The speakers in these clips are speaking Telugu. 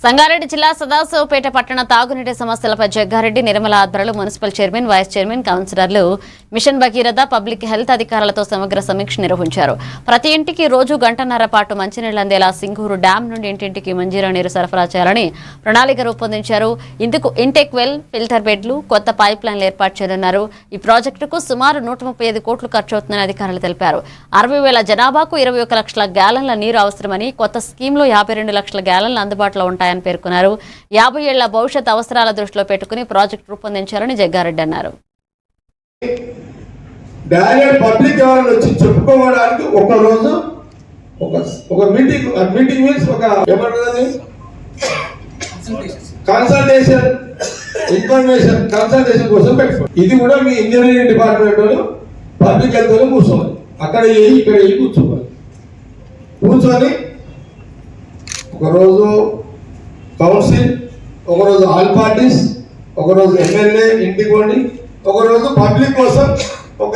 సంగారెడ్డి జిల్లా సదాశివపేట పట్టణ తాగునీటి సమస్యలపై జగ్గారెడ్డి నిర్మల ఆధ్వర్యంలో మున్సిపల్ చైర్మన్ వైస్ చైర్మన్ కౌన్సిలర్లు మిషన్ భగీరథ పబ్లిక్ హెల్త్ అధికారులతో సమగ్ర సమీక్ష నిర్వహించారు. ప్రతి ఇంటికి రోజు గంటన్నర పాటు మంచినీళ్లు అందేలా సింగూరు డ్యాం నుండి ఇంటింటికి మంజీరా నీరు సరఫరా చేయాలని ప్రణాళిక రూపొందించారు. ఇందుకు ఇంటెక్ వెల్, ఫిల్టర్ బెడ్లు, కొత్త పైప్ లైన్లు ఏర్పాటు చేయనున్నారు. ఈ ప్రాజెక్టుకు సుమారు 135 కోట్లు ఖర్చవుతుందని అధికారులు తెలిపారు. 60,000 జనాభాకు 21 లక్షల గ్యాలన్ల నీరు అవసరమని, కొత్త స్కీమ్లో 52 లక్షల గ్యాలన్లు అందుబాటులో ఉంటాయని పేర్కొన్నారు. 50 ఏళ్ల భవిష్యత్ అవసరాల దృష్టిలో పెట్టుకుని ప్రాజెక్టు రూపొందించారని జగ్గారెడ్డి అన్నారు. డైరెక్ట్ పబ్లిక్ ఎవరైనా వచ్చి చెప్పుకోవడానికి ఒక రోజు ఒక మీటింగ్ మీన్స్ ఒక ఏమంటుంది కన్సల్టేషన్ ఇన్ఫర్మేషన్ కన్సల్టేషన్ కోసం పెట్టుకోండి. ఇది కూడా మీ ఇంజనీరింగ్ డిపార్ట్మెంట్ వాళ్ళు పబ్లిక్ హెల్త్ వాళ్ళు కూర్చోవాలి. అక్కడ ఇక్కడ కూర్చొని ఒకరోజు కౌన్సిల్, ఒకరోజు ఆల్ పార్టీస్, ఒకరోజు ఎమ్మెల్యే ఇంటికి పోండి, ఒకరోజు పబ్లిక్ కోసం ఒక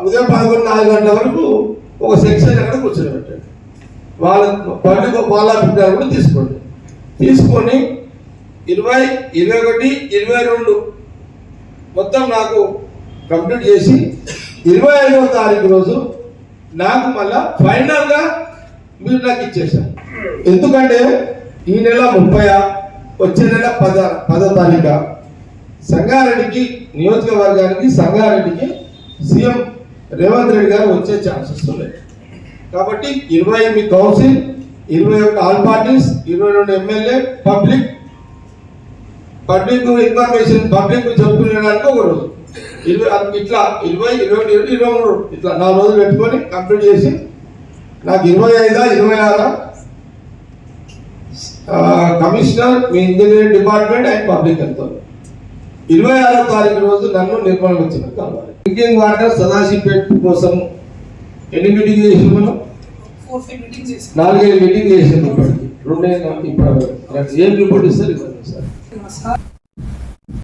ఉదయం 11-4 గంటల వరకు ఒక సెక్షన్ అక్కడ కూర్చొని పెట్టండి. వాళ్ళ పబ్లిక్ వాళ్ళ అభిప్రాయాలు కూడా తీసుకోండి. తీసుకొని 20, 21, 22 మొత్తం నాకు కంప్లీట్ చేసి 25వ తారీఖు రోజు నాకు మళ్ళా ఫైనల్గా మీరు నాకు ఇచ్చేసారు. ఎందుకంటే ఈ నెల 30, వచ్చే నెల 10వ తారీఖు సంగారెడ్డికి నియోజకవర్గానికి సంగారెడ్డికి సీఎం రేవంత్ రెడ్డి గారు వచ్చే ఛాన్సెస్ ఉన్నాయి. కాబట్టి 28 council, 21 all parties, 22 MLA, public information public చెప్పుకునేదానికి ఒక రోజు ఇట్లా 20, 21, 23 ఇట్లా 4 రోజులు పెట్టుకొని కంప్లీట్ చేసి నాకు 25, 26 కమిషనర్ మీ engineering department and public health 26వ తారీఖు రోజు నన్ను నిర్మల్ వచ్చిన కావాలి. డ్రింకింగ్ వాటర్ సదాశివపేట కోసం ఎన్ని మీటింగ్ చేసి మనం 4 మీటింగ్ చేసాం. ఇప్పటికి 2 ఇప్పుడు ఏం రిపోర్ట్ ఇస్తారు సార్.